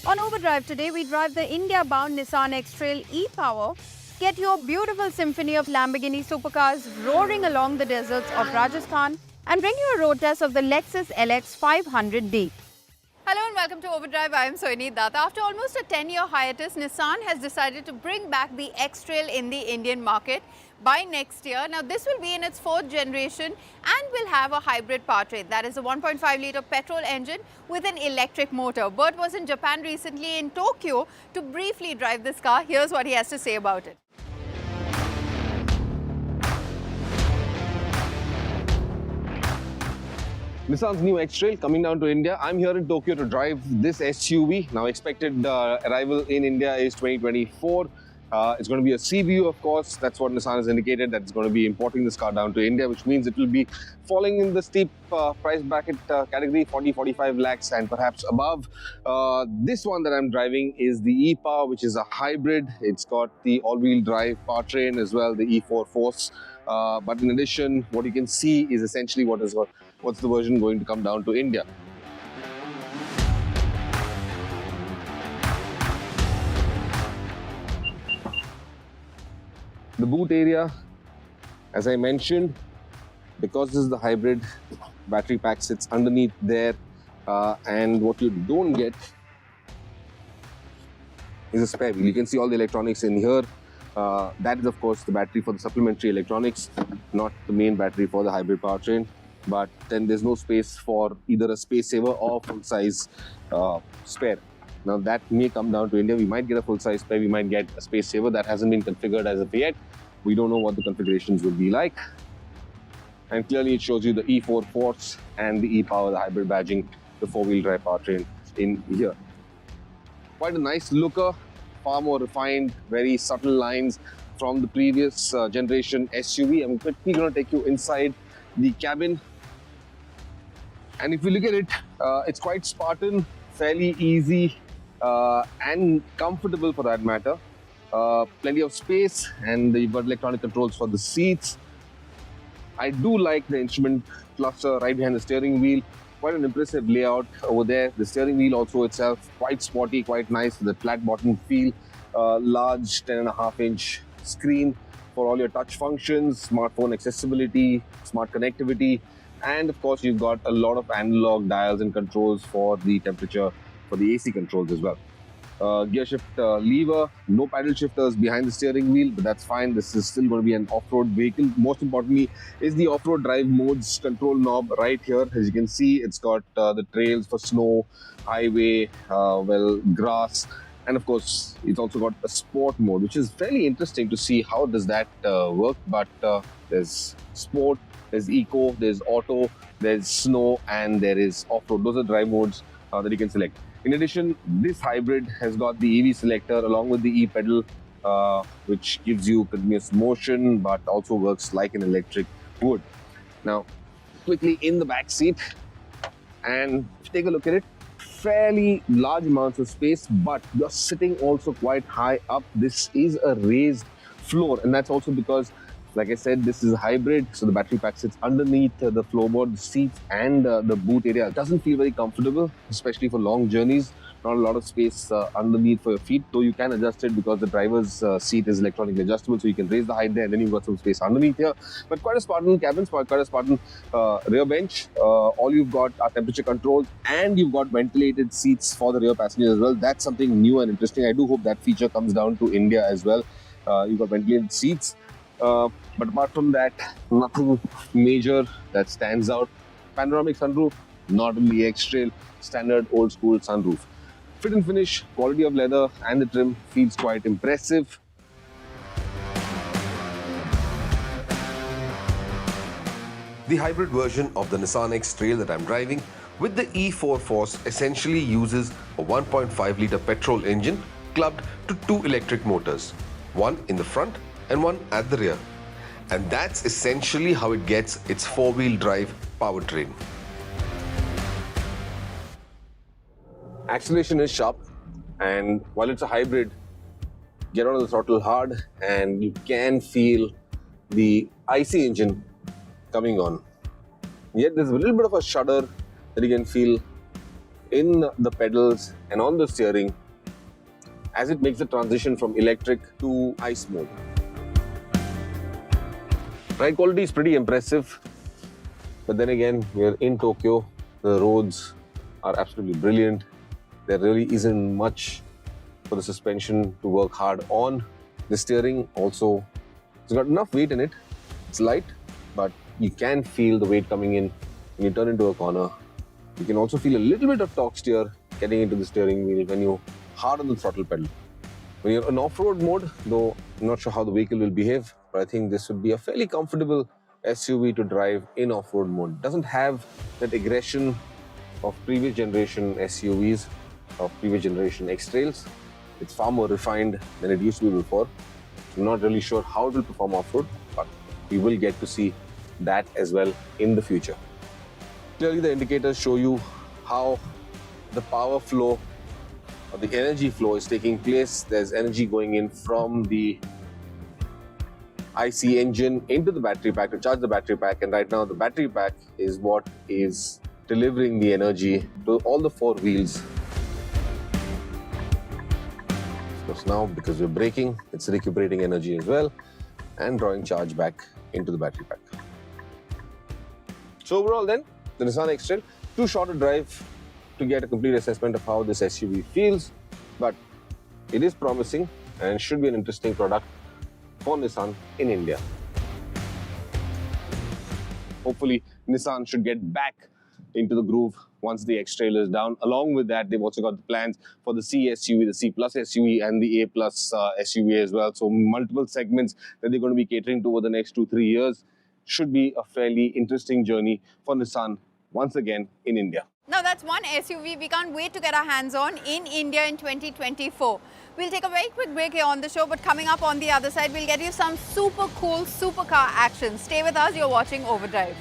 On Overdrive today, we drive the India-bound Nissan X-Trail e-Power. Get your beautiful symphony of Lamborghini supercars roaring along the deserts of Rajasthan and bring you a road test of the Lexus LX 500D. Hello and welcome to Overdrive. I am Soini Datta. After almost a 10-year hiatus, Nissan has decided to bring back the X-Trail in the Indian market by next year. Now, this will be in its 4th generation and will have a hybrid powertrain. That is a 1.5-litre petrol engine with an electric motor. Bert was in Japan recently in Tokyo to briefly drive this car. Here's what he has to say about it. Nissan's new X-Trail coming down to India. I'm here in Tokyo to drive this SUV. Now, expected arrival in India is 2024. It's going to be a CBU, of course. That's what Nissan has indicated, that it's going to be importing this car down to India, which means it will be falling in the steep price bracket category, 40-45 lakhs and perhaps above. This one that I'm driving is the e-Power, which is a hybrid. It's got the all-wheel drive powertrain as well, the E4 Force. But in addition, what you can see is essentially what's the version going to come down to India. The boot area, as I mentioned, because this is the hybrid, battery pack sits underneath there, and what you don't get is a spare wheel. You can see all the electronics in here. That is, of course, the battery for the supplementary electronics, not the main battery for the hybrid powertrain. But then there's no space for either a space saver or full-size spare. Now that may come down to India. We might get a full-size spare, we might get a space saver. That hasn't been configured as of yet. We don't know what the configurations will be like. And clearly it shows you the E4 Force and the e-Power, the hybrid badging, the 4-wheel drive powertrain in here. Quite a nice looker, far more refined, very subtle lines from the previous generation SUV. I'm quickly going to take you inside the cabin. And if you look at it, it's quite Spartan, fairly easy and comfortable for that matter. Plenty of space, and you've got electronic controls for the seats. I do like the instrument cluster right behind the steering wheel. Quite an impressive layout over there. The steering wheel also itself quite sporty, quite nice with the flat bottom feel. Large 10.5-inch screen for all your touch functions, smartphone accessibility, smart connectivity, and of course you've got a lot of analog dials and controls for the temperature, for the AC controls as well. Gear shift lever, no paddle shifters behind the steering wheel, but that's fine. This is still going to be an off-road vehicle. Most importantly is the off-road drive modes control knob right here. As you can see, it's got the trails for snow, highway, grass, and of course it's also got a sport mode, which is fairly interesting to see how does that work. But there's sport, there's eco, there's auto, there's snow, and there is off-road. Those are drive modes that you can select. In addition, this hybrid has got the EV selector along with the e-pedal, which gives you continuous motion, but also works like an electric would. Now, quickly in the back seat, and take a look at it. Fairly large amounts of space, but you're sitting also quite high up. This is a raised floor, and that's also because, like I said, this is a hybrid, so the battery pack sits underneath the floorboard, the seats, and the boot area. It doesn't feel very comfortable, especially for long journeys. Not a lot of space underneath for your feet, though you can adjust it because the driver's seat is electronically adjustable, so you can raise the height there, and then you've got some space underneath here. But quite a Spartan cabin, quite a Spartan rear bench. All you've got are temperature controls, and you've got ventilated seats for the rear passengers as well. That's something new and interesting. I do hope that feature comes down to India as well. You've got ventilated seats. But apart from that, nothing major that stands out. Panoramic sunroof, not in the X-Trail, standard old school sunroof. Fit and finish, quality of leather and the trim feels quite impressive. The hybrid version of the Nissan X-Trail that I'm driving with the E4 Force essentially uses a 1.5-litre petrol engine clubbed to 2 electric motors, one in the front and one at the rear. And that's essentially how it gets its 4-wheel drive powertrain. Acceleration is sharp, and while it's a hybrid, get on the throttle hard and you can feel the IC engine coming on. Yet there's a little bit of a shudder that you can feel in the pedals and on the steering as it makes the transition from electric to ICE mode. Ride quality is pretty impressive, but then again, we're in Tokyo. The roads are absolutely brilliant. There really isn't much for the suspension to work hard on. The steering also, it's got enough weight in it. It's light, but you can feel the weight coming in when you turn into a corner. You can also feel a little bit of torque steer getting into the steering wheel when you hard on the throttle pedal. When you're in off-road mode, though I'm not sure how the vehicle will behave, but I think this would be a fairly comfortable SUV to drive in off-road mode. It doesn't have that aggression of previous generation SUVs, of previous generation X-Trails. It's far more refined than it used to be before. I'm not really sure how it will perform off-road, but we will get to see that as well in the future. Clearly the indicators show you how the power flow or the energy flow is taking place. There's energy going in from the IC engine into the battery pack to charge the battery pack, and right now the battery pack is what is delivering the energy to all the four wheels. Of course, now because we're braking, it's recuperating energy as well and drawing charge back into the battery pack. So overall then, the Nissan X-Trail, too short a drive to get a complete assessment of how this SUV feels, but it is promising and should be an interesting product for Nissan in India. Hopefully, Nissan should get back into the groove once the X-Trail is down. Along with that, they've also got the plans for the C SUV, the C Plus SUV and the A Plus SUV as well. So multiple segments that they're going to be catering to over the next 2-3 years. Should be a fairly interesting journey for Nissan once again in India. Now that's one SUV we can't wait to get our hands on in India in 2024. We'll take a very quick break here on the show, but coming up on the other side, we'll get you some super cool supercar action. Stay with us, you're watching Overdrive.